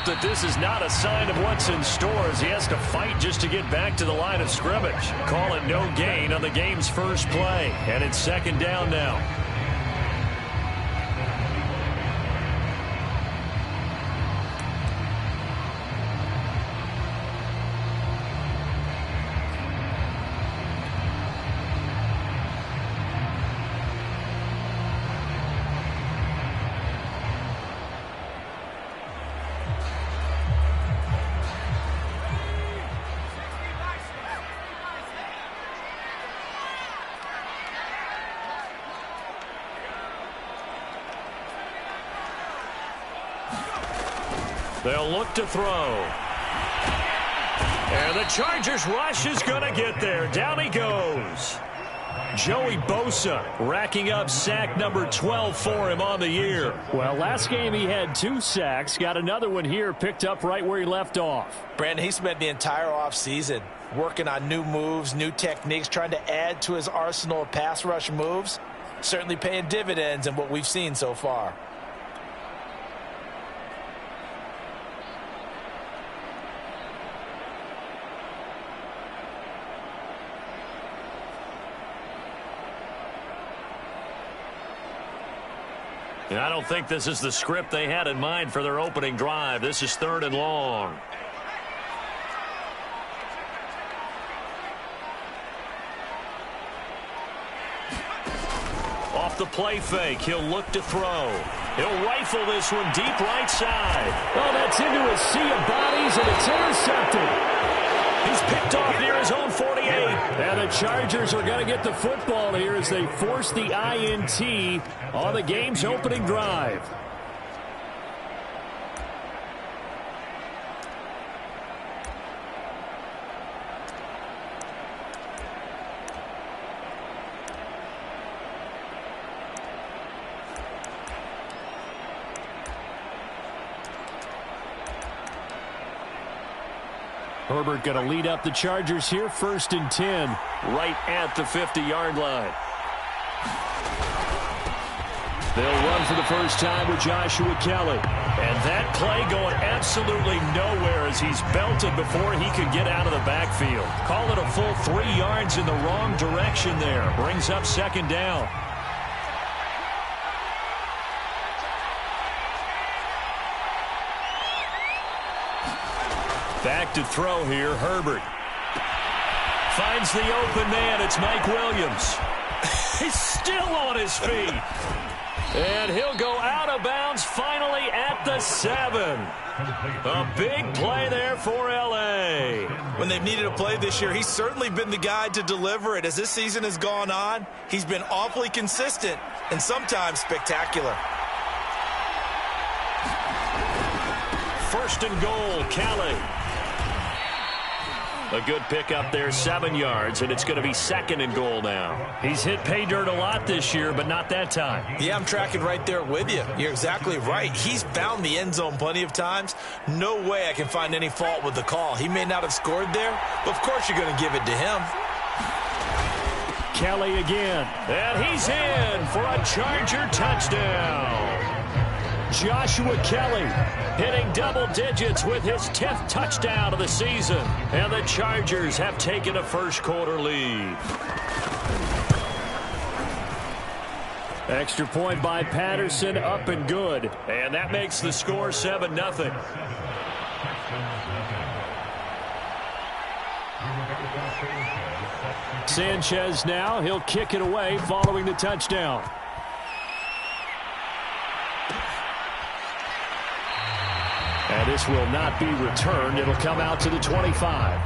that this is not a sign of what's in store as he has to fight just to get back to the line of scrimmage. Call it no gain on the game's first play, and it's second down now. They'll look to throw. And the Chargers rush is going to get there. Down he goes. Joey Bosa racking up sack number 12 for him on the year. Well, last game he had 2 sacks. Got another one here, picked up right where he left off. Brandon, he spent the entire offseason working on new moves, new techniques, trying to add to his arsenal of pass rush moves. Certainly paying dividends in what we've seen so far. And I don't think this is the script they had in mind for their opening drive. This is 3rd and long. Off the play fake, he'll look to throw. He'll rifle this one deep right side. Oh, that's into a sea of bodies, and it's intercepted. He's picked off near his own 48. And the Chargers are going to get the football here as they force the INT on the game's opening drive. Herbert going to lead up the Chargers here, 1st and 10. Right at the 50-yard line. They'll run for the first time with Joshua Kelly. And that play going absolutely nowhere as he's belted before he could get out of the backfield. Call it a full 3 yards in the wrong direction there. Brings up 2nd down. Back to throw here, Herbert. Finds the open man, it's Mike Williams. He's still on his feet. And he'll go out of bounds finally at the 7. A big play there for L.A. When they've needed a play this year, he's certainly been the guy to deliver it. As this season has gone on, he's been awfully consistent and sometimes spectacular. 1st and goal, Kelly. A good pickup there, 7 yards, and it's going to be 2nd and goal now. He's hit pay dirt a lot this year, but not that time. Yeah, I'm tracking right there with you. You're exactly right. He's found the end zone plenty of times. No way I can find any fault with the call. He may not have scored there, but of course you're going to give it to him. Kelly again. And he's in for a Charger touchdown. Joshua Kelly hitting double digits with his 10th touchdown of the season. And the Chargers have taken a first-quarter lead. Extra point by Patterson, up and good. And that makes the score 7-0. Sanchez now, he'll kick it away following the touchdown. And this will not be returned. It'll come out to the 25.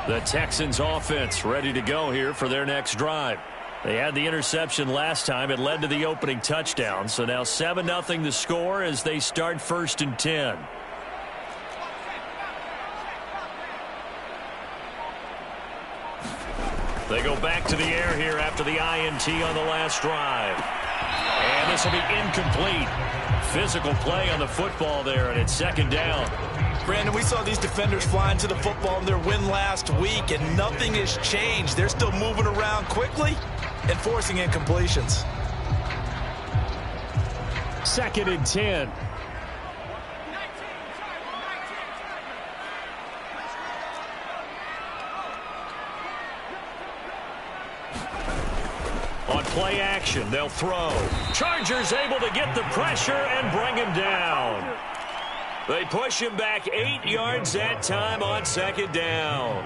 The Texans offense ready to go here for their next drive. They had the interception last time. It led to the opening touchdown. So now 7-0 the score as they start 1st and 10. They go back to the air here after the INT on the last drive. And this will be incomplete. Physical play on the football there, and it's second down. Brandon, we saw these defenders flying to the football in their win last week, and nothing has changed. They're still moving around quickly and forcing incompletions. Second and 10. On play action, they'll throw. Chargers able to get the pressure and bring him down. They push him back 8 yards that time on second down.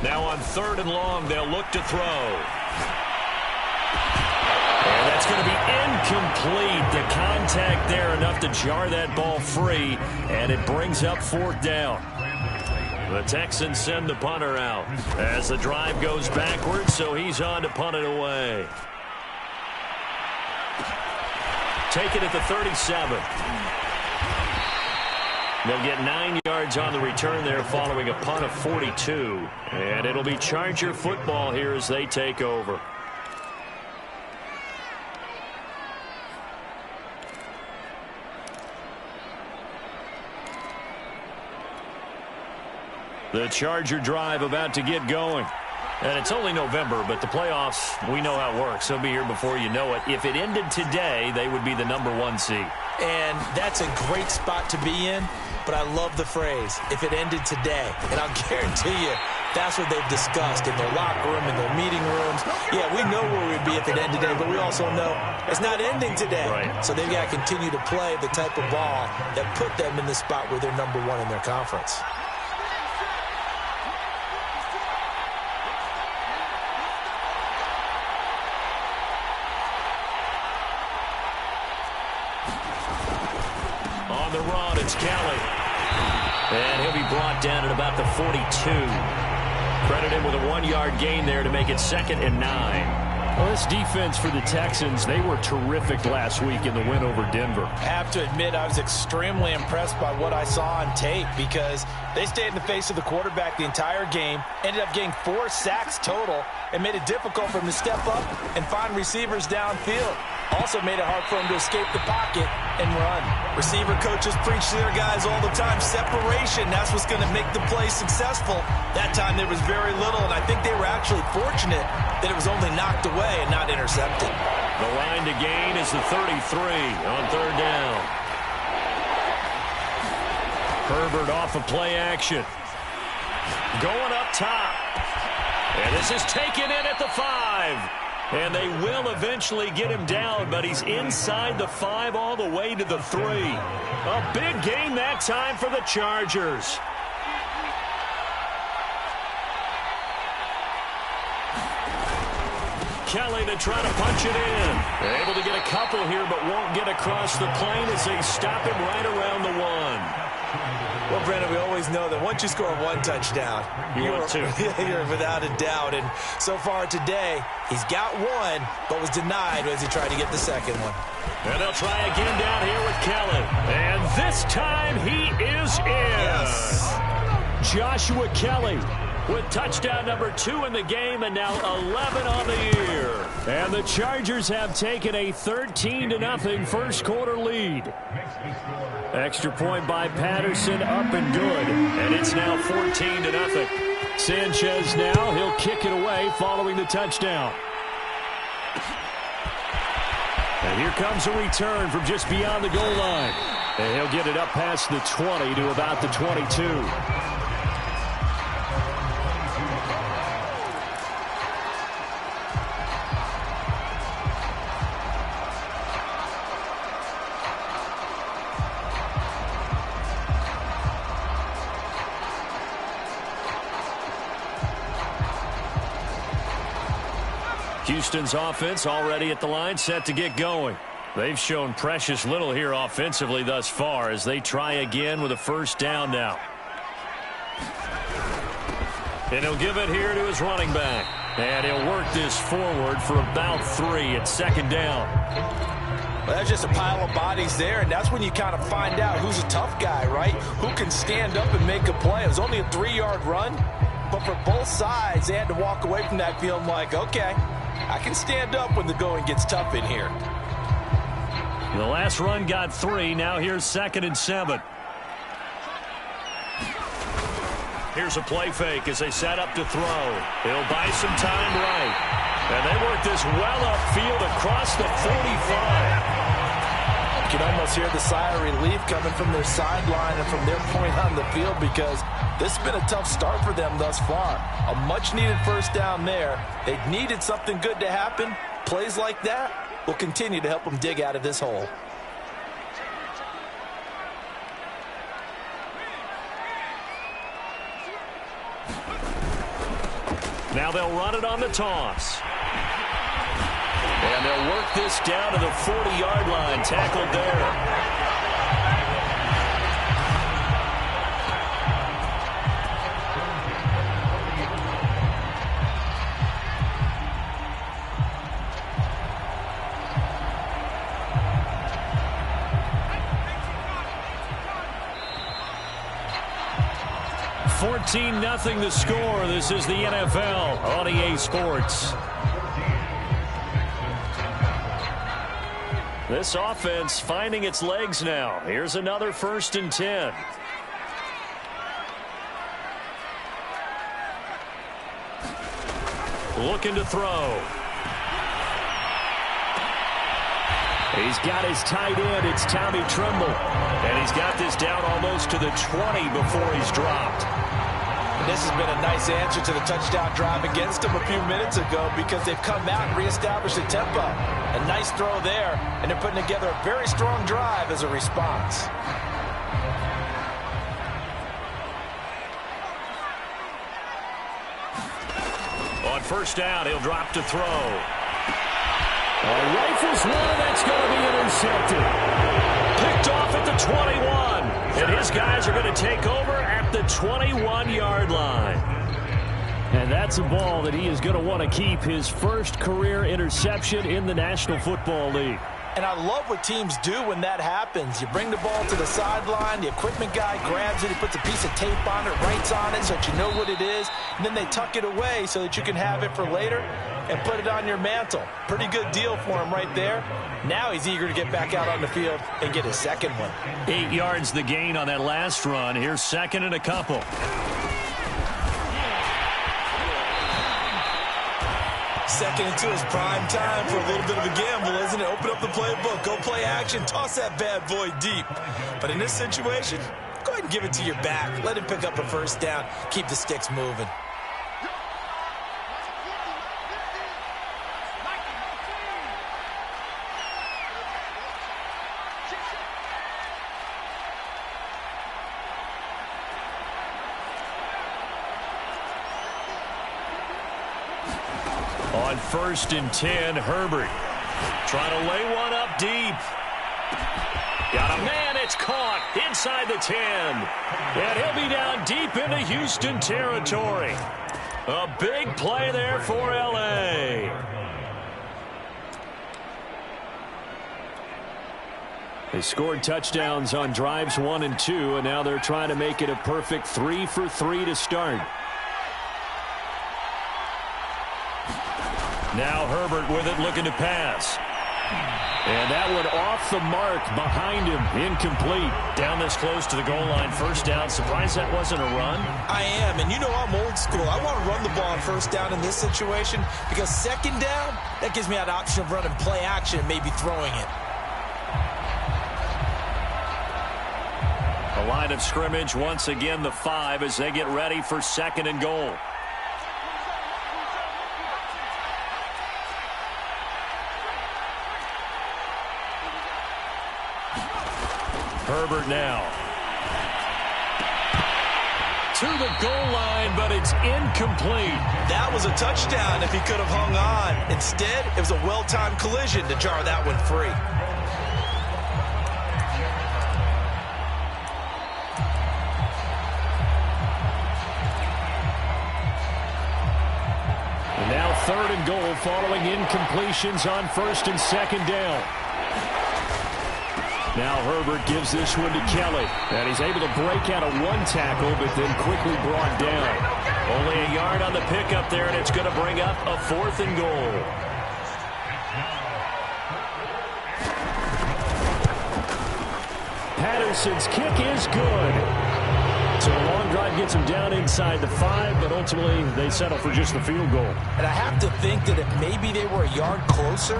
Now on third and long, they'll look to throw. And that's going to be incomplete. The contact there enough to jar that ball free, and it brings up fourth down. The Texans send the punter out as the drive goes backwards, so he's on to punt it away. Take it at the 37. They'll get 9 yards on the return there following a punt of 42. And it'll be Charger football here as they take over. The Charger drive about to get going. And it's only November, but the playoffs, we know how it works. They'll be here before you know it. If it ended today, they would be the #1 seed. And that's a great spot to be in, but I love the phrase, if it ended today. And I'll guarantee you, that's what they've discussed in their locker room, in their meeting rooms. Yeah, we know where we'd be if it ended today, but we also know it's not ending today. Right. So they've got to continue to play the type of ball that put them in the spot where they're #1 in their conference. On the run, it's Kelly. And he'll be brought down at about the 42. Credit him with a 1-yard gain there to make it 2nd and 9. Well, this defense for the Texans, they were terrific last week in the win over Denver. I have to admit, I was extremely impressed by what I saw on tape because they stayed in the face of the quarterback the entire game, ended up getting 4 sacks total, and made it difficult for him to step up and find receivers downfield. Also made it hard for him to escape the pocket and run. Receiver coaches preach to their guys all the time, separation. That's what's going to make the play successful. That time there was very little, and I think they were actually fortunate that it was only knocked away and not intercepted. The line to gain is the 33 on third down. Herbert off of play action. Going up top. And this is taken in at the 5. And they will eventually get him down, but he's inside the 5 all the way to the 3. A big gain that time for the Chargers. Kelly to try to punch it in. They're able to get a couple here, but won't get across the plane as they stop him right around the 1. Well, Brandon, we always know that once you score 1 touchdown, you're without a doubt. And so far today, he's got 1, but was denied as he tried to get the second one. And they'll try again down here with Kelly. And this time he is in. Yes. Joshua Kelly with touchdown number 2 in the game and now 11 on the year. And the Chargers have taken a 13-0 first quarter lead. Extra point by Patterson, up and good. And it's now 14-0. Sanchez now, he'll kick it away following the touchdown. And here comes a return from just beyond the goal line. And he'll get it up past the 20 to about the 22. Houston's offense already at the line, set to get going. They've shown precious little here offensively thus far as they try again with a first down now. And he'll give it here to his running back. And he'll work this forward for about 3 at second down. Well, that's just a pile of bodies there, and that's when you kind of find out who's a tough guy, right? Who can stand up and make a play. It was only a 3-yard run, but for both sides, they had to walk away from that feeling like, okay, I can stand up when the going gets tough in here. The last run got 3. Now here's 2nd and 7. Here's a play fake as they set up to throw. He'll buy some time right. And they work this well upfield across the 45. You can almost hear the sigh of relief coming from their sideline and from their point on the field, because this has been a tough start for them thus far. A much-needed first down there. They've needed something good to happen. Plays like that will continue to help them dig out of this hole. Now they'll run it on the toss. And they'll work this down to the 40-yard line. Tackled there. 14-0 the score. This is the NFL on EA Sports. This offense finding its legs now. Here's another 1st and 10. Looking to throw. He's got his tight end. It's Tommy Tremble. And he's got this down almost to the 20 before he's dropped. And this has been a nice answer to the touchdown drive against them a few minutes ago, because they've come out and reestablished the tempo. A nice throw there, and they're putting together a very strong drive as a response. On 1st down, he'll drop to throw. Rifles one, that's going to be intercepted. Picked off at the 21. And his guys are going to take over at the 21-yard line. And that's a ball that he is going to want to keep, his first career interception in the National Football League. And I love what teams do when that happens. You bring the ball to the sideline, the equipment guy grabs it, he puts a piece of tape on it, writes on it so that you know what it is, and then they tuck it away so that you can have it for later and put it on your mantle. Pretty good deal for him right there. Now he's eager to get back out on the field and get his second one. 8 yards the gain on that last run. Here's 2nd and a couple. Second and 2 is prime time for a little bit of a gamble, isn't it? Open up the playbook, go play action, toss that bad boy deep. But in this situation, go ahead and give it to your back. Let him pick up a 1st down, keep the sticks moving. On 1st and 10, Herbert trying to lay one up deep. Got a man, it's caught inside the 10. And he'll be down deep into Houston territory. A big play there for L.A. They scored touchdowns on drives 1 and 2, and now they're trying to make it a perfect 3 for 3 to start. Now Herbert with it, looking to pass. And that one off the mark behind him, incomplete. Down this close to the goal line, 1st down. Surprised that wasn't a run? I am, and you know I'm old school. I want to run the ball on 1st down in this situation, because 2nd down, that gives me that option of running play action and maybe throwing it. A line of scrimmage, once again the 5 as they get ready for 2nd and goal. Herbert now. To the goal line, but it's incomplete. That was a touchdown if he could have hung on. Instead, it was a well-timed collision to jar that one free. 3rd and goal following incompletions on 1st and 2nd down. Now Herbert gives this one to Kelly. And he's able to break out of one tackle, but then quickly brought down. Only a yard on the pickup there, and it's going to bring up a 4th and goal. Patterson's kick is good. So a long drive gets him down inside the 5, but ultimately they settle for just the field goal. And I have to think that if maybe they were a yard closer,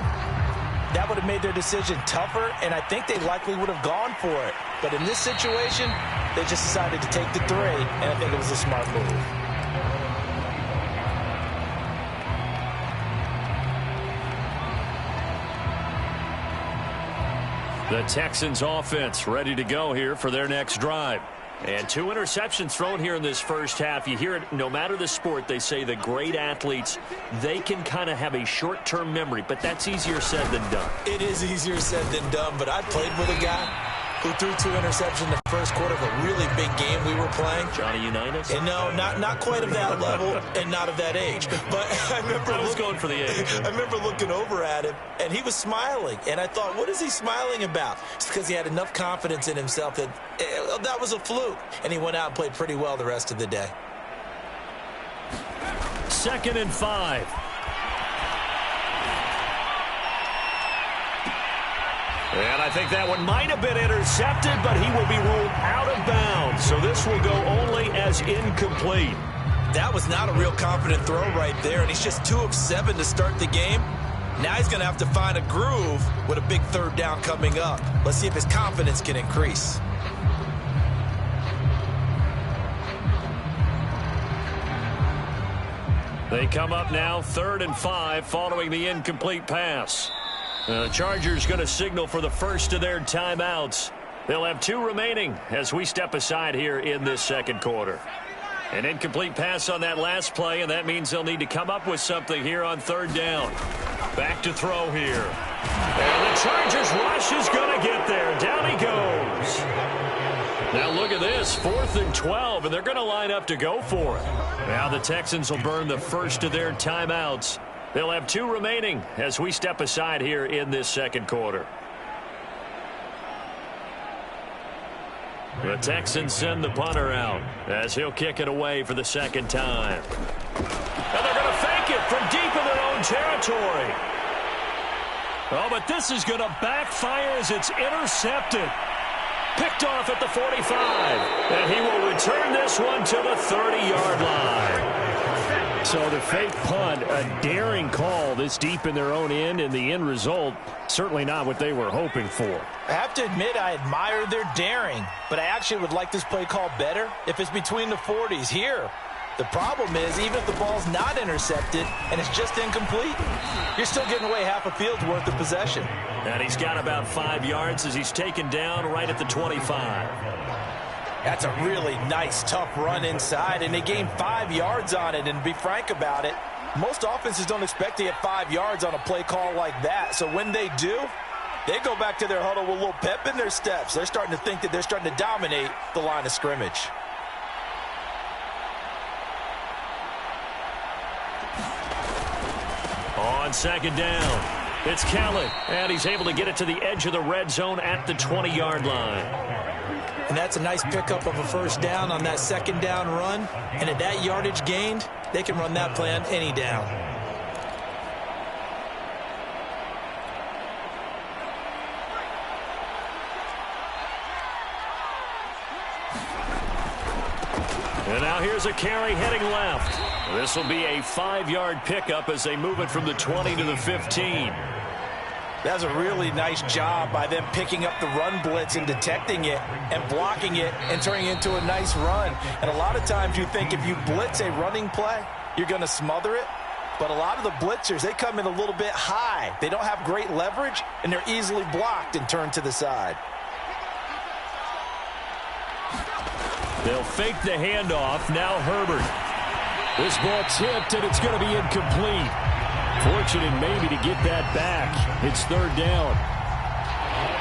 that would have made their decision tougher, and I think they likely would have gone for it. But in this situation, they just decided to take the 3, and I think it was a smart move. The Texans offense ready to go here for their next drive. And 2 interceptions thrown here in this first half. You hear it, no matter the sport, they say the great athletes, they can kind of have a short-term memory, but that's easier said than done. It is easier said than done, but I played with a guy who threw 2 interceptions in the first quarter of a really big game we were playing. Johnny Unitas? And no, not quite of that level and not of that age. But I remember going for the age. I remember looking over at him, and he was smiling. And I thought, what is he smiling about? It's because he had enough confidence in himself that that was a fluke. And he went out and played pretty well the rest of the day. 2nd and 5. And I think that one might have been intercepted, but he will be ruled out of bounds. So this will go only as incomplete. That was not a real confident throw right there, and he's just 2 of 7 to start the game. Now he's going to have to find a groove with a big 3rd down coming up. Let's see if his confidence can increase. They come up now 3rd and 5 following the incomplete pass. The Chargers going to signal for the first of their timeouts. They'll have 2 remaining as we step aside here in this second quarter. An incomplete pass on that last play, and that means they'll need to come up with something here on 3rd down. Back to throw here. And the Chargers rush is going to get there. Down he goes. Now look at this, 4th and 12, and they're going to line up to go for it. Now the Texans will burn the first of their timeouts. They'll have 2 remaining as we step aside here in this second quarter. The Texans send the punter out as he'll kick it away for the second time. And they're going to fake it from deep in their own territory. Oh, but this is going to backfire as it's intercepted. Picked off at the 45. And he will return this one to the 30-yard line. So the fake punt, a daring call this deep in their own end, and the end result, certainly not what they were hoping for. I have to admit I admire their daring, but I actually would like this play call better if it's between the 40s here. The problem is, even if the ball's not intercepted and it's just incomplete, you're still getting away half a field's worth of possession. And he's got about 5 yards as he's taken down right at the 25. That's a really nice, tough run inside, and they gained 5 yards on it. And to be frank about it, most offenses don't expect to get 5 yards on a play call like that. So when they do, they go back to their huddle with a little pep in their steps. They're starting to think that they're starting to dominate the line of scrimmage. On 2nd down, it's Kelly, and he's able to get it to the edge of the red zone at the 20-yard line. And that's a nice pickup of a 1st down on that 2nd down run. And at that yardage gained, they can run that play on any down. And now here's a carry heading left. This will be a 5-yard pickup as they move it from the 20 to the 15. That's a really nice job by them picking up the run blitz and detecting it and blocking it and turning it into a nice run. And a lot of times you think if you blitz a running play, you're going to smother it. But a lot of the blitzers, they come in a little bit high. They don't have great leverage, and they're easily blocked and turned to the side. They'll fake the handoff. Now Herbert. This ball tipped, and it's going to be incomplete. Fortunate maybe to get that back. It's 3rd down.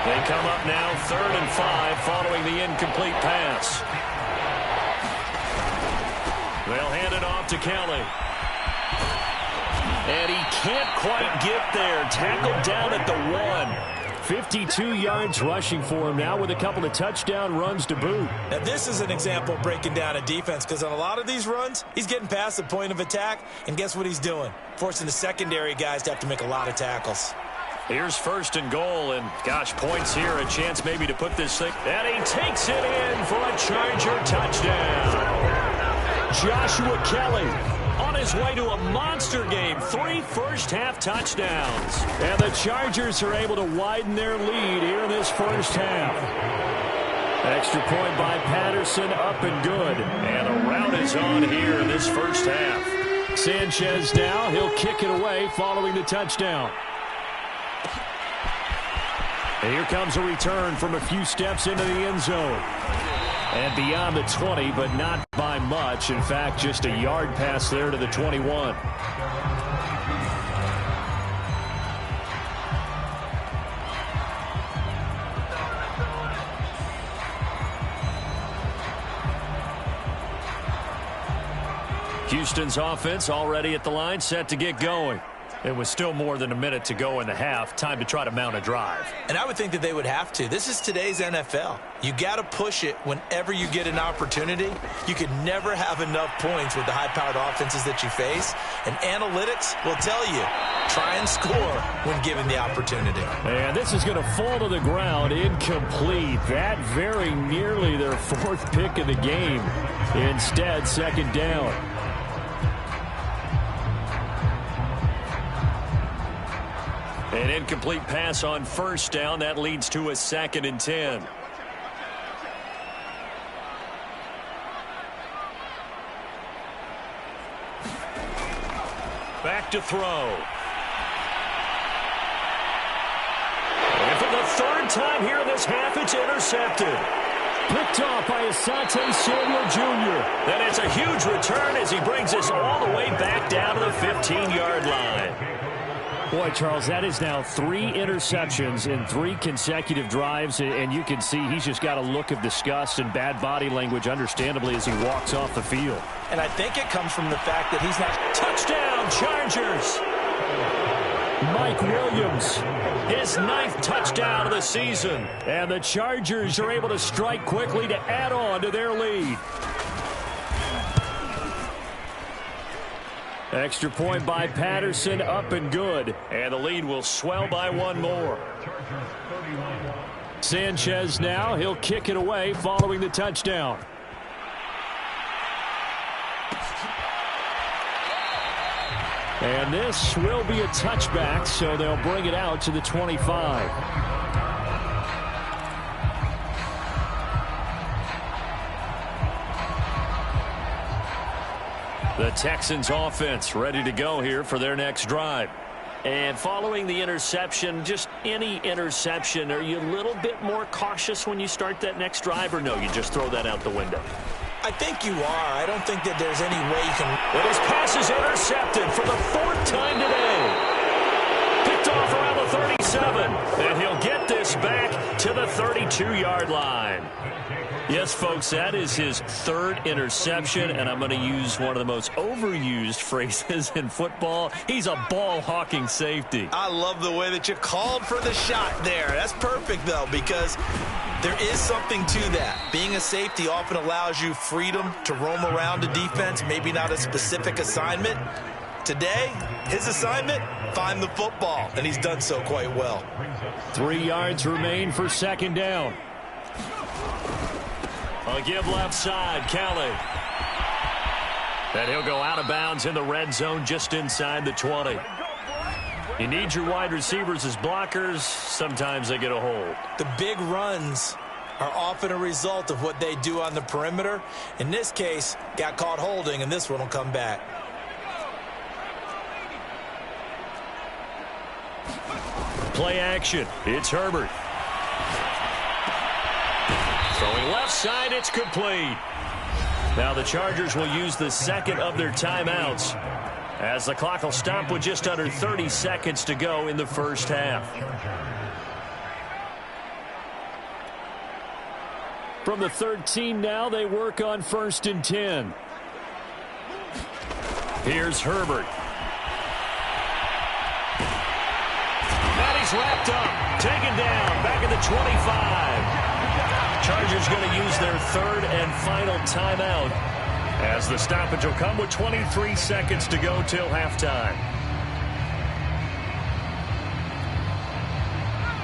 They come up now 3rd and 5 following the incomplete pass. They'll hand it off to Kelly. And he can't quite get there. Tackled down at the 1. 52 yards rushing for him now with a couple of touchdown runs to boot. Now, this is an example of breaking down a defense, because on a lot of these runs, he's getting past the point of attack, and guess what he's doing? Forcing the secondary guys to have to make a lot of tackles. Here's 1st and goal, and gosh, points here, a chance maybe to put this thing. And he takes it in for a Charger touchdown. Joshua Kelly on his way to a monster game. 3 first-half touchdowns. And the Chargers are able to widen their lead here in this first half. Extra point by Patterson, up and good. And a rout is on here in this first half. Sanchez now, he'll kick it away following the touchdown. And here comes a return from a few steps into the end zone. And beyond the 20, but not by much. In fact, just a yard pass there to the 21. Houston's offense already at the line, set to get going. It was still more than a minute to go in the half. Time to try to mount a drive. And I would think that they would have to. This is today's NFL. You got to push it whenever you get an opportunity. You can never have enough points with the high-powered offenses that you face. And analytics will tell you, try and score when given the opportunity. And this is going to fall to the ground, incomplete. That very nearly their 4th pick of the game. Instead, 2nd down. An incomplete pass on 1st down. That leads to a 2nd and 10. Back to throw. And for the 3rd time here in this half, it's intercepted. Picked off by Asante Samuel Jr. And it's a huge return as he brings us all the way back down to the 15-yard line. Boy, Charles, that is now 3 interceptions in 3 consecutive drives, and you can see he's just got a look of disgust and bad body language, understandably, as he walks off the field. And I think it comes from the fact that he's not... Touchdown, Chargers! Mike Williams, his 9th touchdown of the season. And the Chargers are able to strike quickly to add on to their lead. Extra point by Patterson, up and good. And the lead will swell by 1 more. Sanchez now, he'll kick it away following the touchdown. And this will be a touchback, so they'll bring it out to the 25. The Texans offense ready to go here for their next drive. And following the interception, just any interception, are you a little bit more cautious when you start that next drive, or no, you just throw that out the window? I think you are. I don't think that there's any way you can... And his pass is intercepted for the 4th time today. Picked off around the 37. And he'll get this back to the 32-yard line. Yes, folks, that is his 3rd interception, and I'm going to use one of the most overused phrases in football. He's a ball-hawking safety. I love the way that you called for the shot there. That's perfect, though, because there is something to that. Being a safety often allows you freedom to roam around the defense, maybe not a specific assignment. Today, his assignment, find the football, and he's done so quite well. 3 yards remain for 2nd down. A give left side, Kelly. And he'll go out of bounds in the red zone just inside the 20. You need your wide receivers as blockers. Sometimes they get a hold. The big runs are often a result of what they do on the perimeter. In this case, got caught holding, and this one will come back. Play action. It's Herbert. Throwing left side, it's complete. Now the Chargers will use the 2nd of their timeouts as the clock will stop with just under 30 seconds to go in the first half. From the 13 now, they work on 1st and 10. Here's Herbert. wrapped up, taken down, back at the 25. Chargers going to use their third and final timeout, as the stoppage will come with 23 seconds to go till halftime.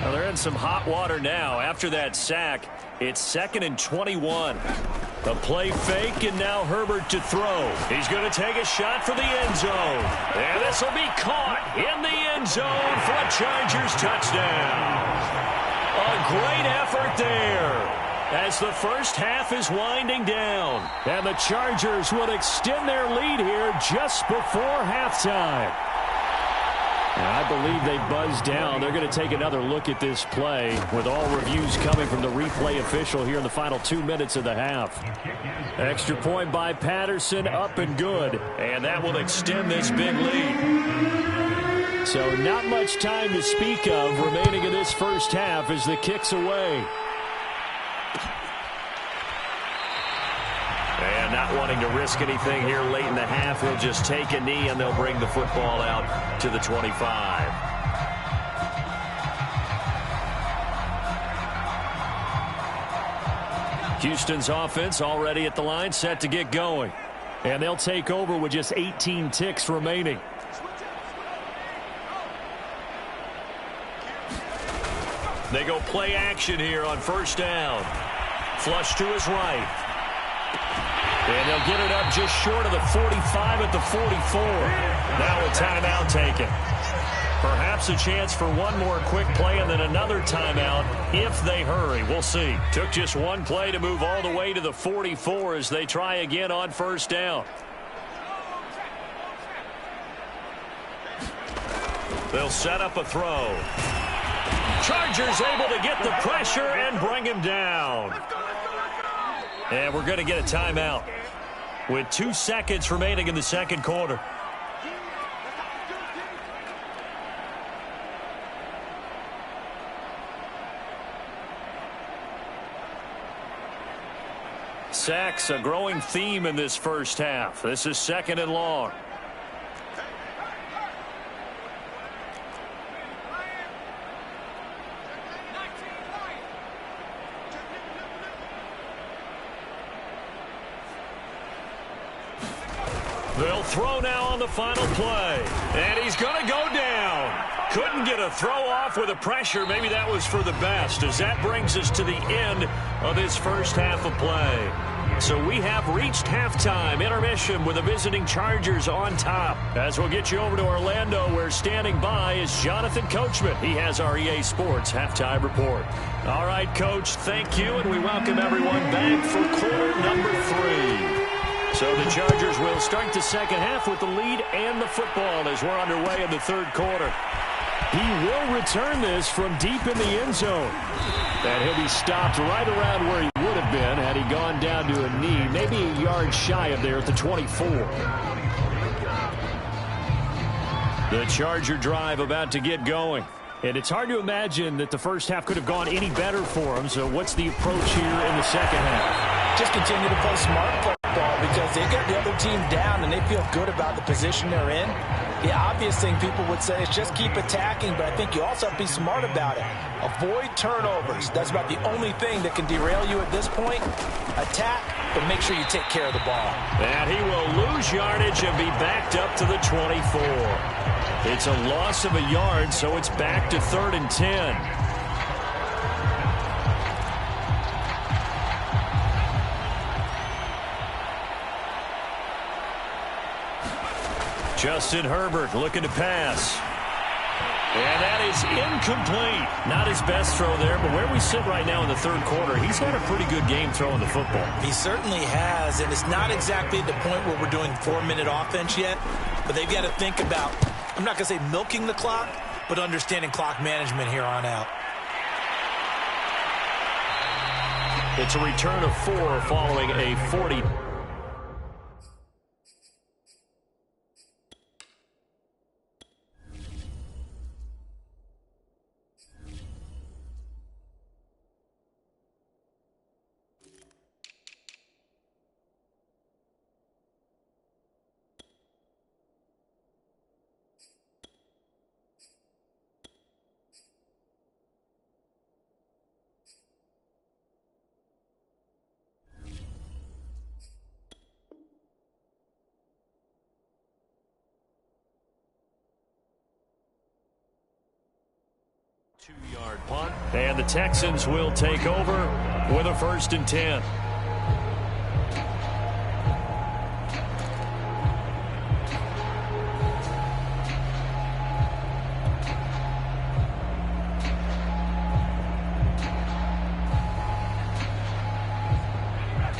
Well, they're in some hot water now. After that sack, it's 2nd and 21. A play fake, and now Herbert to throw. He's going to take a shot for the end zone. And this will be caught in the end zone for a Chargers touchdown. A great effort there, as the first half is winding down. And the Chargers will extend their lead here just before halftime. And I believe they buzzed down. They're going to take another look at this play, with all reviews coming from the replay official here in the final 2 minutes of the half. Extra point by Patterson, up and good. And that will extend this big lead. So not much time to speak of remaining in this first half as the kick's away. And not wanting to risk anything here late in the half, he'll just take a knee, and they'll bring the football out to the 25. Houston's offense already at the line, set to get going. And they'll take over with just 18 ticks remaining. They go play action here on first down. Flush to his right. And they'll get it up just short of the 45 at the 44. Now a timeout taken. Perhaps a chance for one more quick play and then another timeout if they hurry. We'll see. Took just one play to move all the way to the 44 as they try again on first down. They'll set up a throw. Chargers able to get the pressure and bring him down. And we're going to get a timeout with 2 seconds remaining in the second quarter. Sacks, a growing theme in this first half. This is 2nd and long. They'll throw now on the final play. And he's going to go down. Couldn't get a throw off with the pressure. Maybe that was for the best, as that brings us to the end of this first half of play. So we have reached halftime, intermission, with the visiting Chargers on top. As we'll get you over to Orlando, where standing by is Jonathan Coachman. He has our EA Sports halftime report. All right, Coach, thank you, and we welcome everyone back for quarter number 3. So the Chargers will start the second half with the lead and the football as we're underway in the third quarter. He will return this from deep in the end zone. And he'll be stopped right around where he would have been had he gone down to a knee, maybe a yard shy of there at the 24. The Charger drive about to get going. And it's hard to imagine that the first half could have gone any better for him. So what's the approach here in the second half? Just continue to play smart football, because they get the other team down and they feel good about the position they're in. The obvious thing people would say is just keep attacking, but I think you also have to be smart about it. Avoid turnovers. That's about the only thing that can derail you at this point. Attack, but make sure you take care of the ball. And he will lose yardage and be backed up to the 24. It's a loss of a yard, so it's back to 3rd and 10. Justin Herbert looking to pass. And that is incomplete. Not his best throw there, but where we sit right now in the third quarter, he's had a pretty good game throwing the football. He certainly has, and it's not exactly at the point where we're doing 4-minute offense yet, but they've got to think about, I'm not going to say milking the clock, but understanding clock management here on out. It's a return of 4 following a 40. 2-yard punt, and the Texans will take over with a 1st and 10.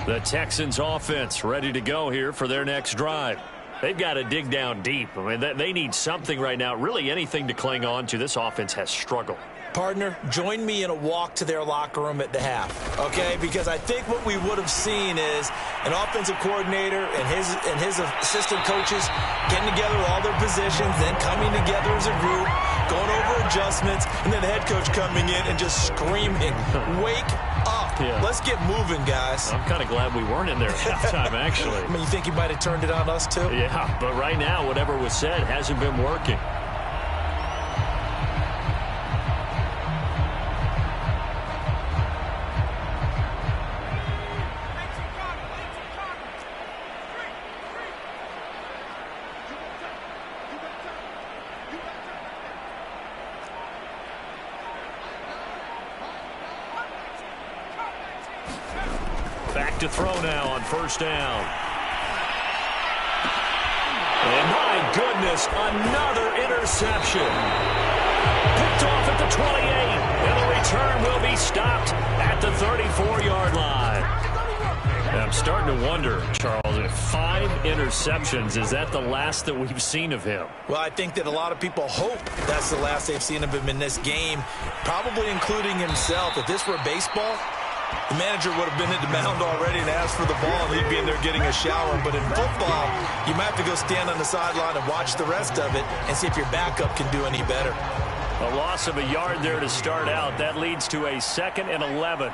The Texans offense ready to go here for their next drive. They've got to dig down deep. I mean, they need something right now, really anything to cling on to. This offense has struggled. Partner, join me in a walk to their locker room at the half, okay? Because I think what we would have seen is an offensive coordinator and his assistant coaches getting together with all their positions, then coming together as a group, going over adjustments, and then the head coach coming in and just screaming, wake up. Yeah. Let's get moving, guys. I'm kind of glad we weren't in there at halftime, actually. I mean, you think he might have turned it on us, too? Yeah, but right now, whatever was said hasn't been working. Back to throw now on 1st down. And my goodness, another interception. Picked off at the 28, and the return will be stopped at the 34-yard line. And I'm starting to wonder, Charles, if 5 interceptions, is that the last that we've seen of him? Well, I think that a lot of people hope that's the last they've seen of him in this game, probably including himself. If this were baseball, the manager would have been at the mound already and asked for the ball, and he'd be in there getting a shower. But in football, you might have to go stand on the sideline and watch the rest of it and see if your backup can do any better. A loss of a yard there to start out. That leads to a 2nd and 11.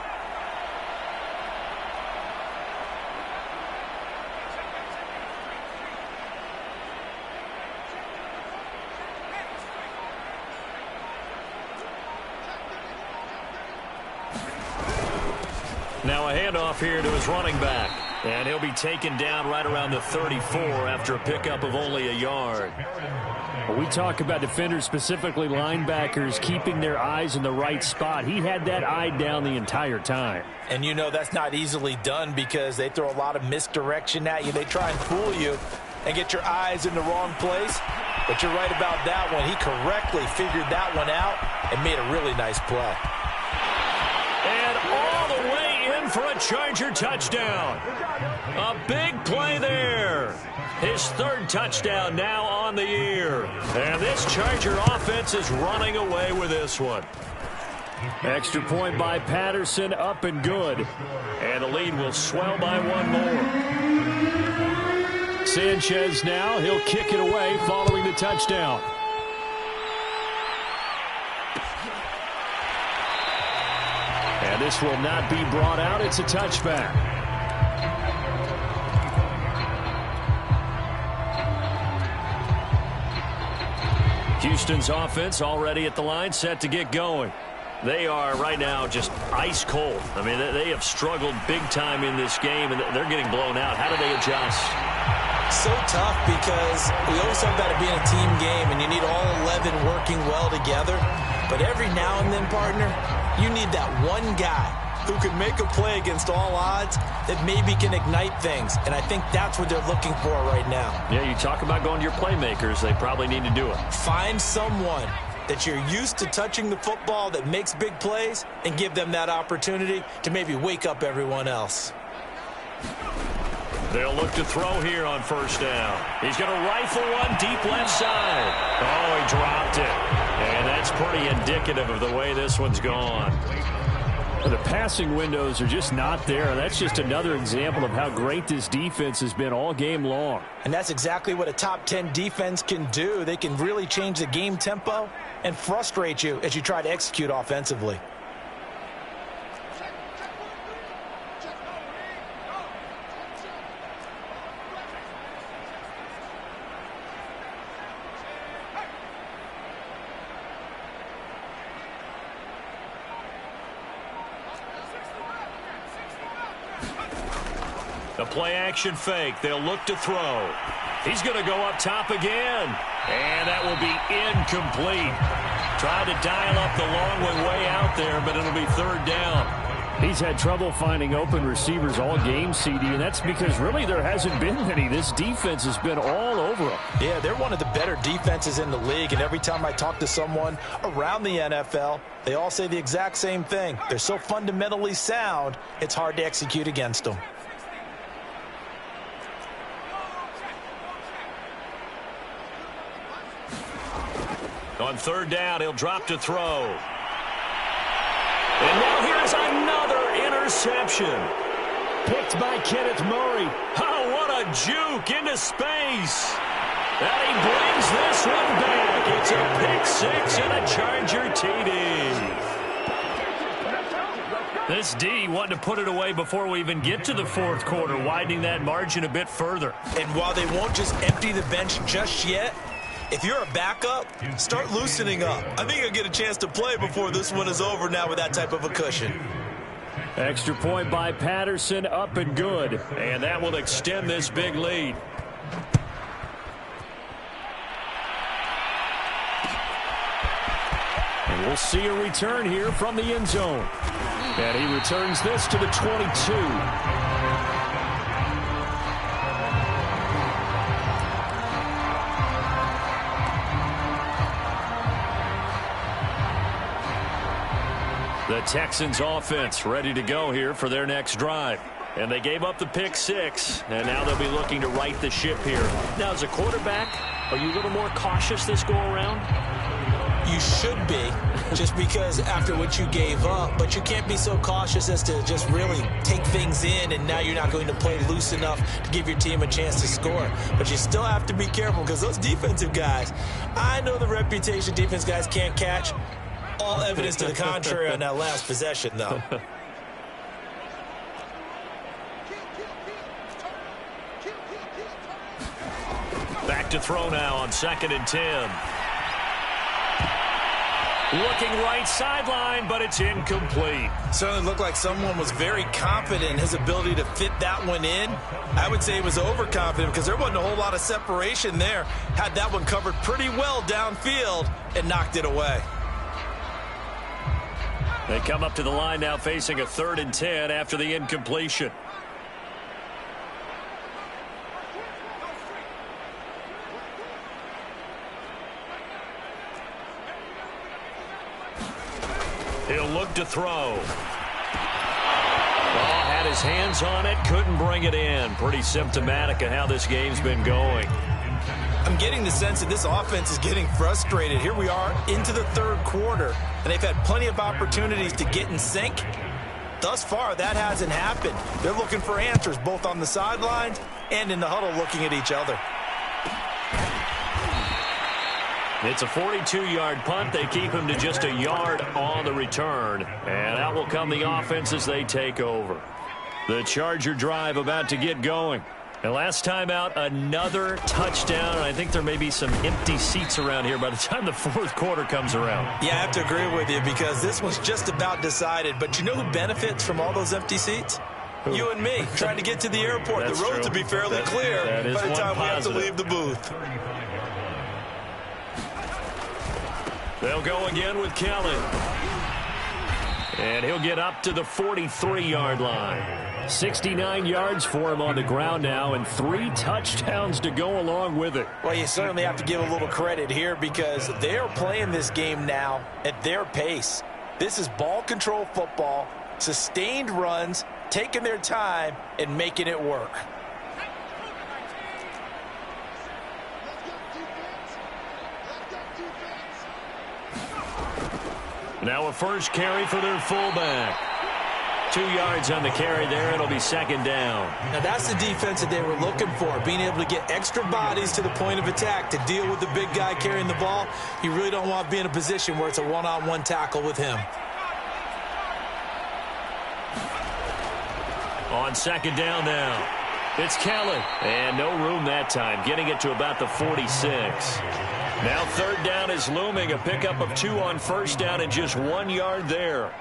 Now a handoff here to his running back. And he'll be taken down right around the 34 after a pickup of only a yard. When we talk about defenders, specifically linebackers, keeping their eyes in the right spot, he had that eye down the entire time. And you know that's not easily done because they throw a lot of misdirection at you. They try and fool you and get your eyes in the wrong place. But you're right about that one. He correctly figured that one out and made a really nice play. And all the way in for a Charger touchdown. A big play there. His 3rd touchdown now on the year. And this Charger offense is running away with this one. Extra point by Patterson, up and good. And the lead will swell by 1 more. Sanchez now, he'll kick it away following the touchdown. And this will not be brought out. It's a touchback. Houston's offense already at the line, set to get going. They are right now just ice cold. I mean, they have struggled big time in this game, and they're getting blown out. How do they adjust? So tough because we always talk about it being a team game, and you need all 11 working well together. But every now and then, partner, you need that one guy who can make a play against all odds that maybe can ignite things. And I think that's what they're looking for right now. Yeah, you talk about going to your playmakers. They probably need to do it. Find someone that you're used to touching the football that makes big plays and give them that opportunity to maybe wake up everyone else. They'll look to throw here on 1st down. He's going to rifle one deep left side. Oh, he dropped it. And that's pretty indicative of the way this one's gone. The passing windows are just not there. That's just another example of how great this defense has been all game long. And that's exactly what a top 10 defense can do. They can really change the game tempo and frustrate you as you try to execute offensively. The play-action fake. They'll look to throw. He's going to go up top again. And that will be incomplete. Tried to dial up the long way out there, but it'll be third down. He's had trouble finding open receivers all game, CD, and that's because really there hasn't been any. This defense has been all over them. Yeah, they're one of the better defenses in the league, and every time I talk to someone around the NFL, they all say the exact same thing. They're so fundamentally sound, it's hard to execute against them. On third down, he'll drop to throw. And now here's another interception. Picked by Kenneth Murray. Oh, what a juke into space. And he brings this one back. It's a pick six and a Charger TD. This D wanted to put it away before we even get to the fourth quarter, widening that margin a bit further. And while they won't just empty the bench just yet, if you're a backup, start loosening up. I think you'll get a chance to play before this one is over now with that type of a cushion. Extra point by Patterson, up and good. And that will extend this big lead. And we'll see a return here from the end zone. And he returns this to the 22. The Texans offense ready to go here for their next drive. And they gave up the pick six, and now they'll be looking to right the ship here. Now, as a quarterback, are you a little more cautious this go-around? You should be, just because after what you gave up, but you can't be so cautious as to just really take things in, and now you're not going to play loose enough to give your team a chance to score. But you still have to be careful, because those defensive guys, I know the reputation defense guys can't catch. All evidence to the contrary on that last possession, though. Back to throw now on 2nd and 10. Looking right sideline, but it's incomplete. Certainly looked like someone was very confident in his ability to fit that one in. I would say he was overconfident because there wasn't a whole lot of separation there. Had that one covered pretty well downfield and knocked it away. They come up to the line now facing a 3rd and 10 after the incompletion. He'll look to throw. Ball had his hands on it, couldn't bring it in. Pretty symptomatic of how this game's been going. I'm getting the sense that this offense is getting frustrated. Here we are into the 3rd quarter, and they've had plenty of opportunities to get in sync. Thus far, that hasn't happened. They're looking for answers both on the sidelines and in the huddle looking at each other. It's a 42-yard punt. They keep him to just a yard on the return. And out will come the offense as they take over. The Charger drive about to get going. And last time out, another touchdown. I think there may be some empty seats around here by the time the 4th quarter comes around. Yeah, I have to agree with you because this one's just about decided. But you know who benefits from all those empty seats? Who? You and me, trying to get to the airport. That's the roads true. will be fairly clear by the time we have to leave the booth. They'll go again with Kelly. And he'll get up to the 43-yard line. 69 yards for him on the ground now, and 3 touchdowns to go along with it. Well, you certainly have to give a little credit here because they're playing this game now at their pace. This is ball control football, sustained runs, taking their time, and making it work. Now a first carry for their fullback. 2 yards on the carry there. It'll be 2nd down. Now that's the defense that they were looking for, being able to get extra bodies to the point of attack to deal with the big guy carrying the ball. You really don't want to be in a position where it's a one-on-one tackle with him. On 2nd down now. It's Kelly. And no room that time, getting it to about the 46. Now 3rd down is looming. A pickup of 2 on 1st down and just 1 yard there.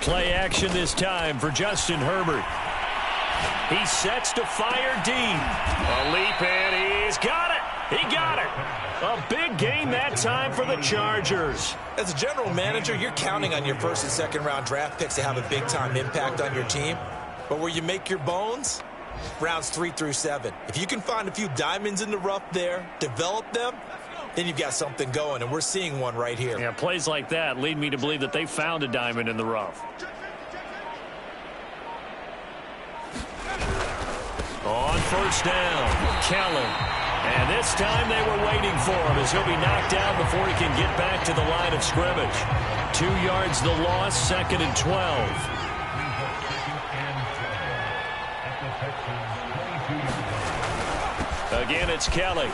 Play action this time for Justin Herbert. He sets to fire deep. A leap, and he's got it. He got it. A big game that time for the Chargers. As a general manager, you're counting on your first and second round draft picks to have a big-time impact on your team. But where you make your bones, rounds 3 through 7. If you can find a few diamonds in the rough there, develop them, then you've got something going, and we're seeing one right here. Yeah, plays like that lead me to believe that they found a diamond in the rough. On first down, Kelly. And this time they were waiting for him as he'll be knocked down before he can get back to the line of scrimmage. 2 yards the loss, 2nd and 12. Again, it's Kelly.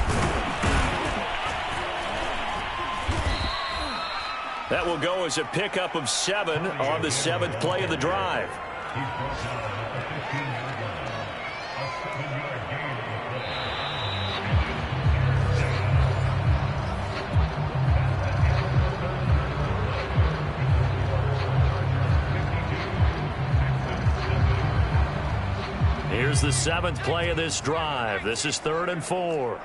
That will go as a pickup of 7 on the 7th play of the drive. Here's the 7th play of this drive. This is 3rd and 4.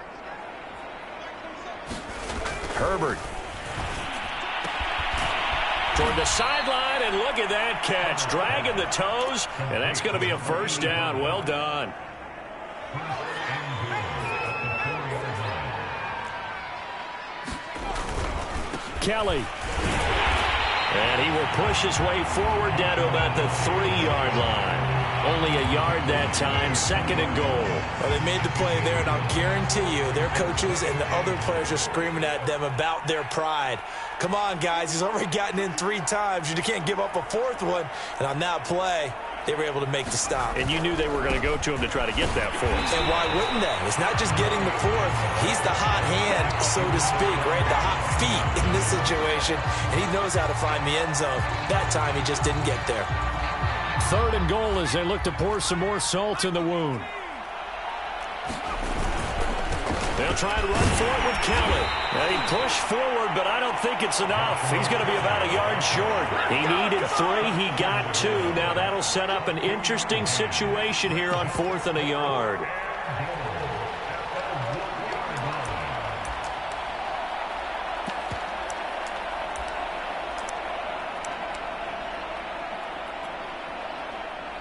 Herbert. Toward the sideline, and look at that catch. Dragging the toes, and that's going to be a first down. Well done. Kelly. And he will push his way forward down to about the 3-yard line. Only a yard that time, 2nd and goal. Well, they made the play there, and I'll guarantee you their coaches and the other players are screaming at them about their pride. Come on, guys. He's already gotten in 3 times. You can't give up a 4th one. And on that play, they were able to make the stop. And you knew they were going to go to him to try to get that 4th. And why wouldn't they? It's not just getting the 4th. He's the hot hand, so to speak, right? The hot feet in this situation. And he knows how to find the end zone. That time, he just didn't get there. 3rd and goal as they look to pour some more salt in the wound. They'll try to run for it with Kelly. And he pushed forward, but I don't think it's enough. He's going to be about a yard short. He needed 3. He got 2. Now that'll set up an interesting situation here on 4th and a yard.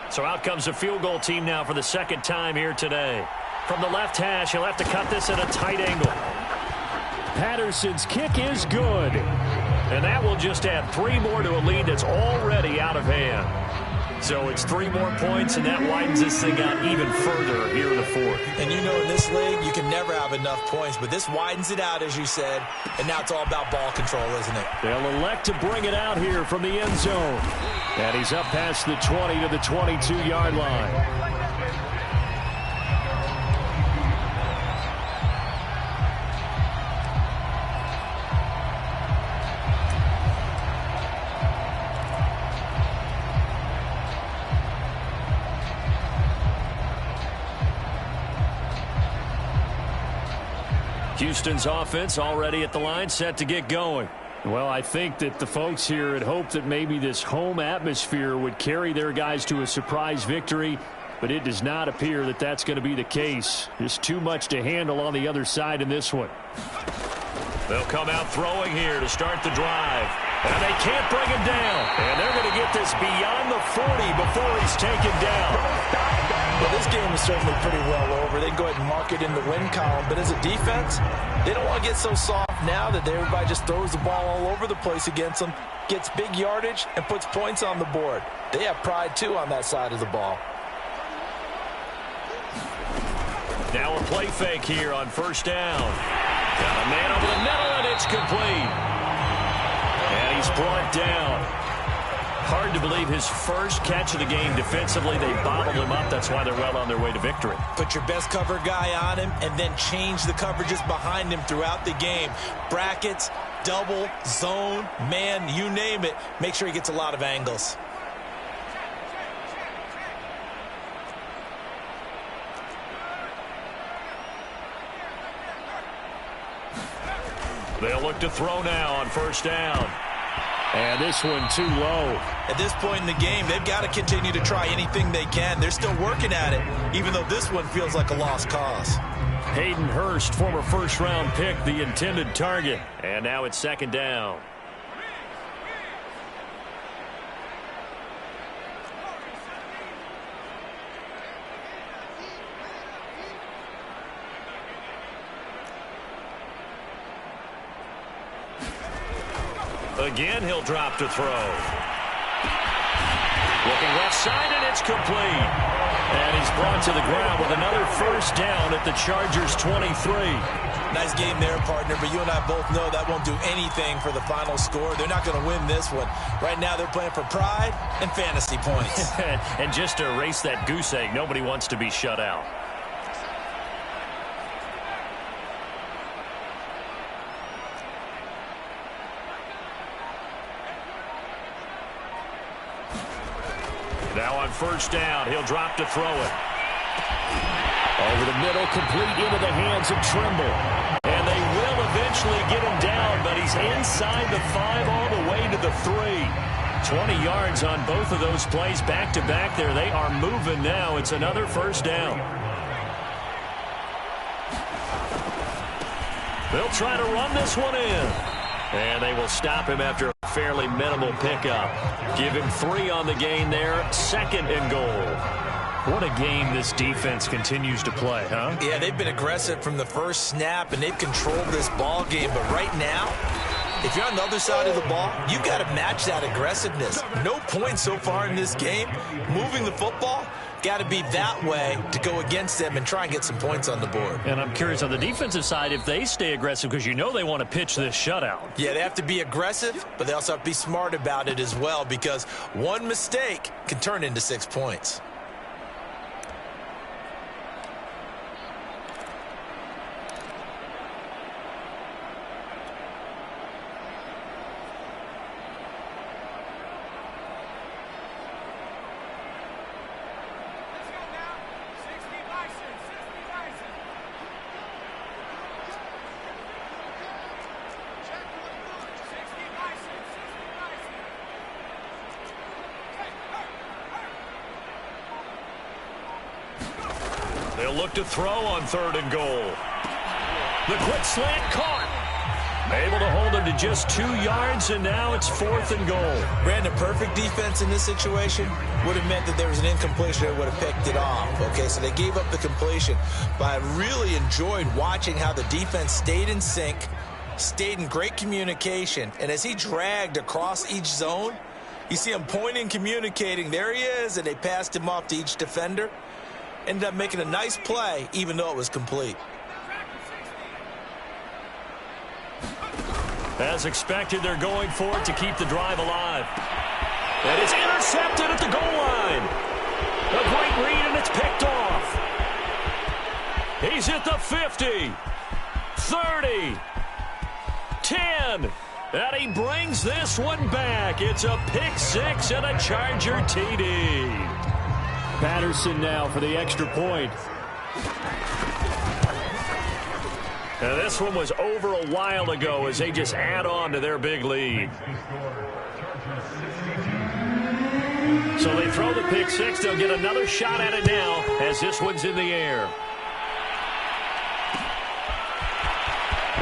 So out comes the field goal team now for the 2nd time here today. From the left hash, he'll have to cut this at a tight angle. Patterson's kick is good. And that will just add 3 more to a lead that's already out of hand. So it's 3 more points, and that widens this thing out even further here in the 4th. And you know in this league, you can never have enough points, but this widens it out, as you said, and now it's all about ball control, isn't it? They'll elect to bring it out here from the end zone. And he's up past the 20 to the 22-yard line. Houston's offense already at the line, set to get going. Well, I think that the folks here had hoped that maybe this home atmosphere would carry their guys to a surprise victory, but it does not appear that that's going to be the case. Just too much to handle on the other side in this one. They'll come out throwing here to start the drive. And they can't bring him down. And they're going to get this beyond the 40 before he's taken down. Well, this game is certainly pretty well over. They can go ahead and mark it in the win column. But as a defense, they don't want to get so soft now that everybody just throws the ball all over the place against them, gets big yardage, and puts points on the board. They have pride, too, on that side of the ball. Now a play fake here on first down. Got a man over the middle, and it's complete. And he's brought down. Hard to believe his first catch of the game defensively. They bottled him up. That's why they're well on their way to victory. Put your best cover guy on him and then change the coverages behind him throughout the game. Brackets, double, zone, man, you name it. Make sure he gets a lot of angles. They'll look to throw now on first down. And this one too low. At this point in the game, they've got to continue to try anything they can. They're still working at it, even though this one feels like a lost cause. Hayden Hurst, former first-round pick, the intended target. And now it's second down. Again, he'll drop to throw. Looking left side, and it's complete. And he's brought to the ground with another first down at the Chargers' 23. Nice game there, partner, but you and I both know that won't do anything for the final score. They're not going to win this one. Right now, they're playing for pride and fantasy points. And just to erase that goose egg, nobody wants to be shut out. Now on first down, he'll drop to throw it. Over the middle, complete into the hands of Trimble. And they will eventually get him down, but he's inside the 5 all the way to the 3. 20 yards on both of those plays back-to-back there. They are moving now. It's another first down. They'll try to run this one in. And they will stop him after a fairly minimal pickup. Give him 3 on the gain there. Second and goal. What a game this defense continues to play, huh? Yeah, they've been aggressive from the first snap, and they've controlled this ball game. But right now, if you're on the other side of the ball, you've got to match that aggressiveness. No points so far in this game. Moving the football, got to be that way to go against them and try and get some points on the board. And I'm curious on the defensive side if they stay aggressive, because you know they want to pitch this shutout. Yeah, they have to be aggressive, but they also have to be smart about it as well, because one mistake can turn into 6 points. They'll look to throw on third and goal. The quick slant caught. Able to hold him to just 2 yards, and now it's fourth and goal. Brandon, perfect defense in this situation would have meant that there was an incompletion that would have picked it off. Okay, so they gave up the completion. But I really enjoyed watching how the defense stayed in sync, stayed in great communication, and as he dragged across each zone, you see him pointing, communicating. There he is, and they passed him off to each defender. Ended up making a nice play, even though it was complete. As expected, they're going for it to keep the drive alive. And it's intercepted at the goal line. A great read, and it's picked off. He's at the 50, 30, 10, and he brings this one back. It's a pick six and a Charger TD. Patterson now for the extra point. Now this one was over a while ago as they just add on to their big lead. So they throw the pick six. They'll get another shot at it now as this one's in the air.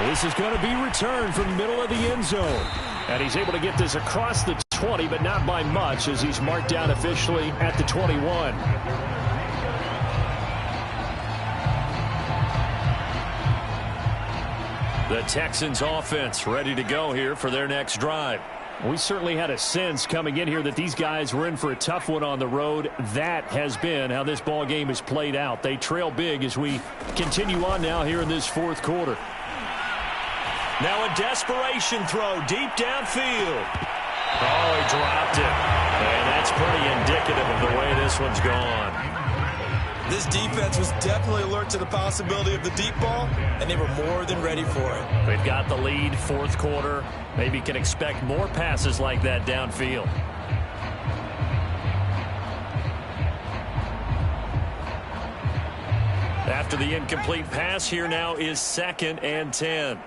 This is going to be returned from the middle of the end zone. And he's able to get this across the 20, but not by much, as he's marked down officially at the 21. The Texans offense ready to go here for their next drive. We certainly had a sense coming in here that these guys were in for a tough one on the road. That has been how this ball game has played out. They trail big as we continue on now here in this fourth quarter. Now a desperation throw deep downfield. Oh, he dropped it. And that's pretty indicative of the way this one's gone. This defense was definitely alert to the possibility of the deep ball, and they were more than ready for it. They've got the lead, fourth quarter. Maybe can expect more passes like that downfield. After the incomplete pass, here now is 2nd and 10.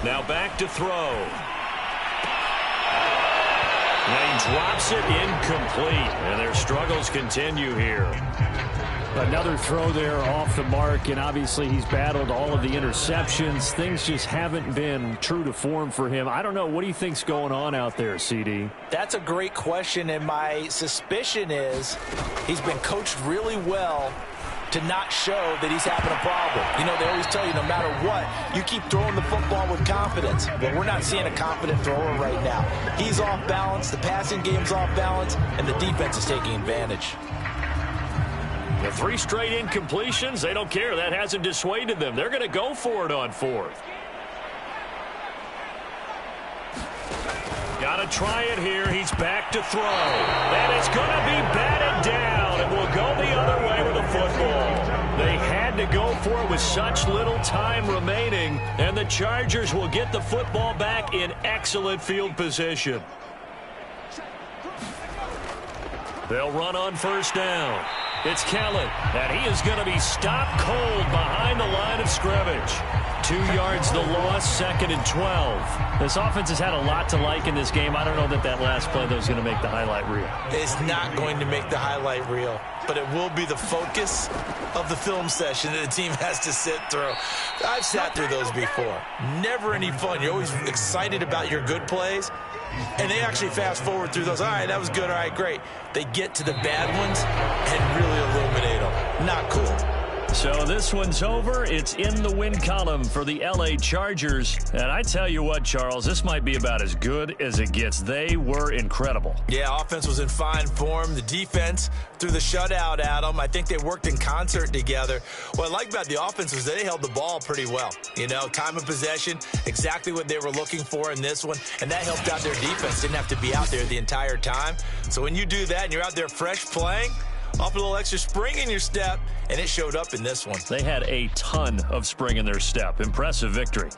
Now back to throw. And he drops it incomplete. And their struggles continue here. Another throw there off the mark, and obviously he's battled all of the interceptions. Things just haven't been true to form for him. I don't know. What do you think's going on out there, CD? That's a great question, and my suspicion is he's been coached really well to not show that he's having a problem. You know, they always tell you no matter what, you keep throwing the football with confidence. But we're not seeing a confident thrower right now. He's off balance, the passing game's off balance, and the defense is taking advantage. The 3 straight incompletions, they don't care. That hasn't dissuaded them. They're going to go for it on 4th. Got to try it here. He's back to throw. And it's going to be batted down. It will go the other way with the football. They had to go for it with such little time remaining. And the Chargers will get the football back in excellent field position. They'll run on 1st down. It's Kelly, and he is going to be stopped cold behind the line of scrimmage. 2 yards the loss, 2nd and 12. This offense has had a lot to like in this game. I don't know that that last play, though, is going to make the highlight reel. It's not going to make the highlight reel, but it will be the focus of the film session that the team has to sit through. I've sat through those before. Never any fun. You're always excited about your good plays. And they actually fast forward through those. All right, that was good. All right, great. They get to the bad ones and really illuminate them. Not cool. So this one's over. It's in the win column for the L.A. Chargers. And I tell you what, Charles, this might be about as good as it gets. They were incredible. Yeah, offense was in fine form. The defense threw the shutout at them. I think they worked in concert together. What I like about the offense was they held the ball pretty well. You know, time of possession, exactly what they were looking for in this one. And that helped out their defense. Didn't have to be out there the entire time. So when you do that and you're out there fresh playing, off a little extra spring in your step, and it showed up in this one. They had a ton of spring in their step. Impressive victory.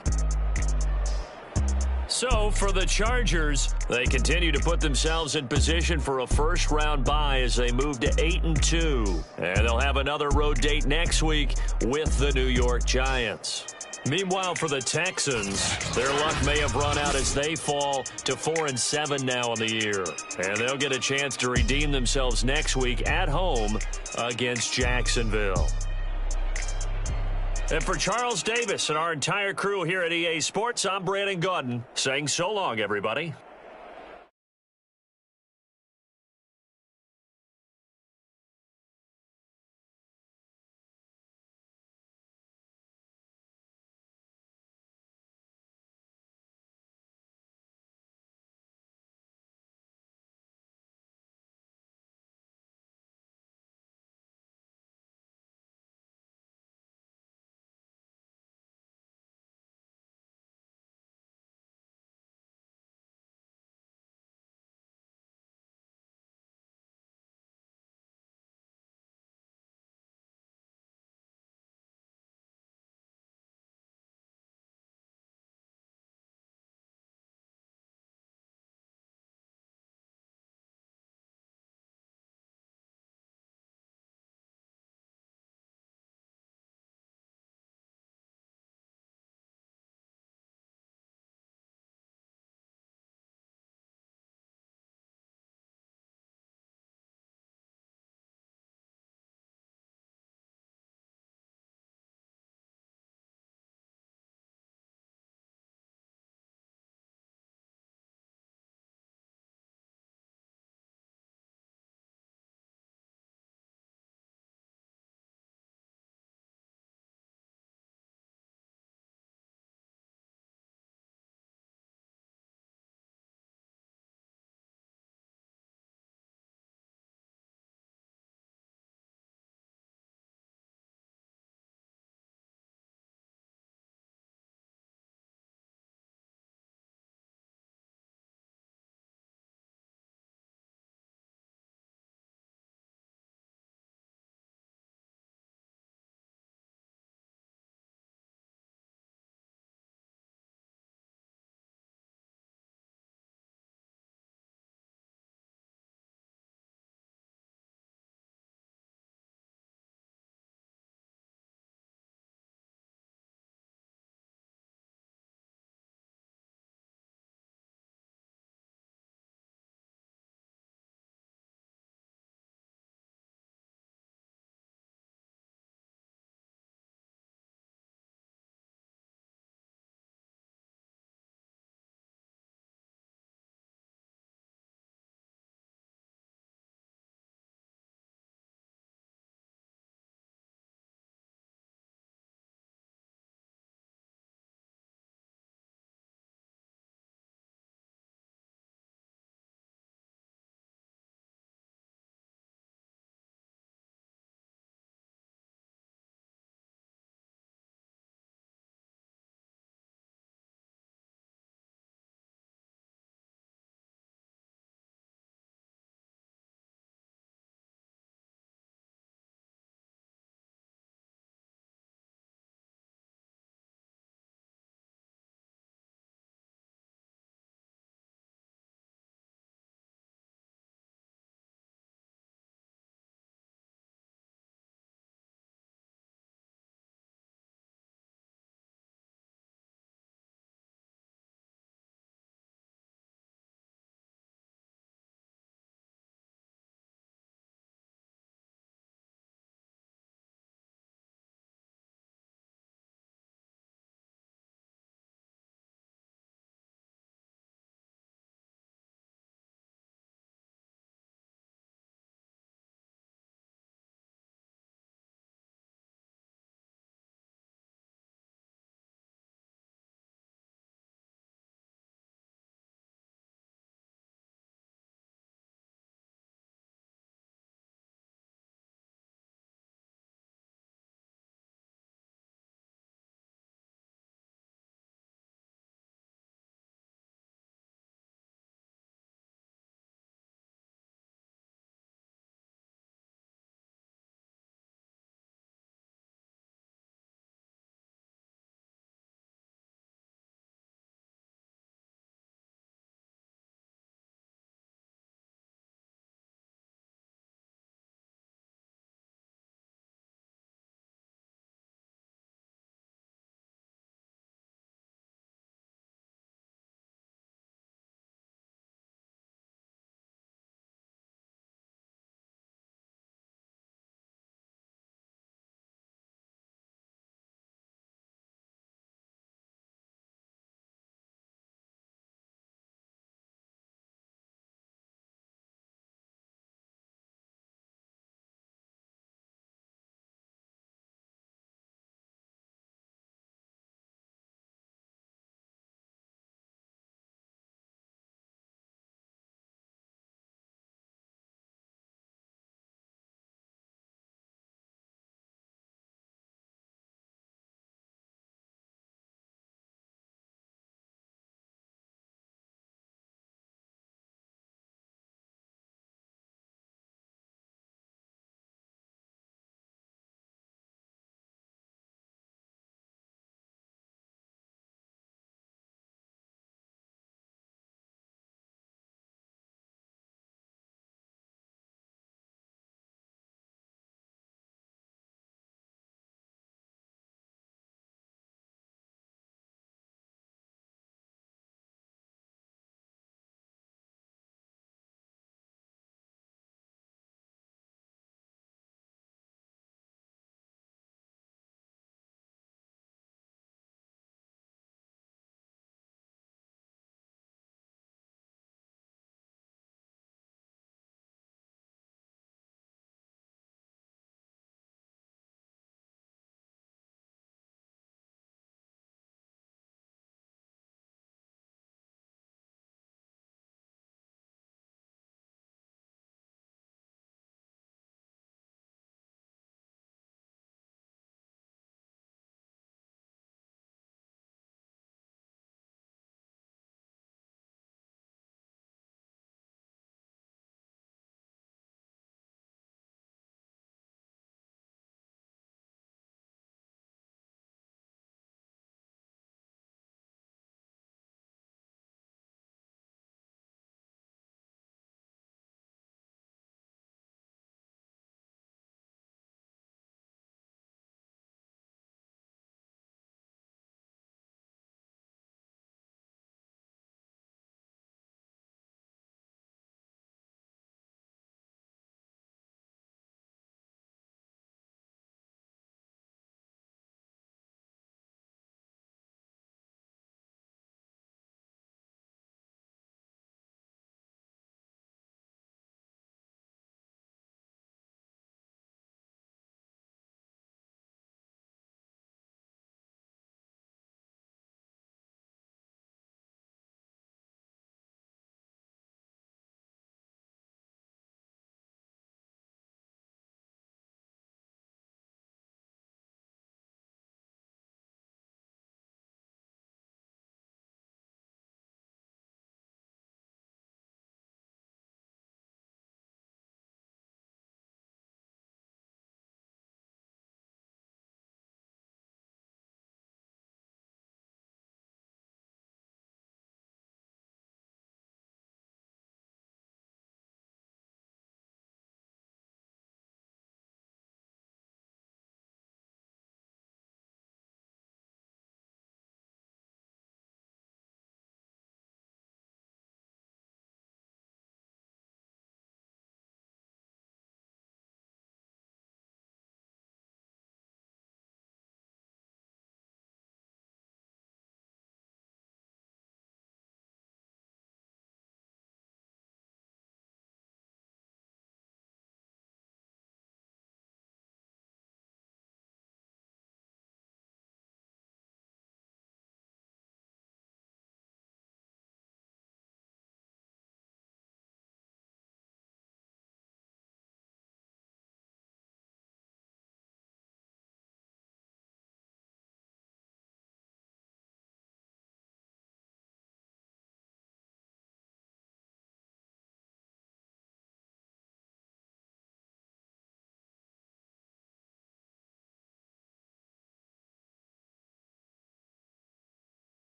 So for the Chargers, they continue to put themselves in position for a first-round bye as they move to 8-2. And they'll have another road date next week with the New York Giants. Meanwhile, for the Texans, their luck may have run out as they fall to 4-7 now in the year. And they'll get a chance to redeem themselves next week at home against Jacksonville. And for Charles Davis and our entire crew here at EA Sports, I'm Brandon Gaudin saying so long, everybody.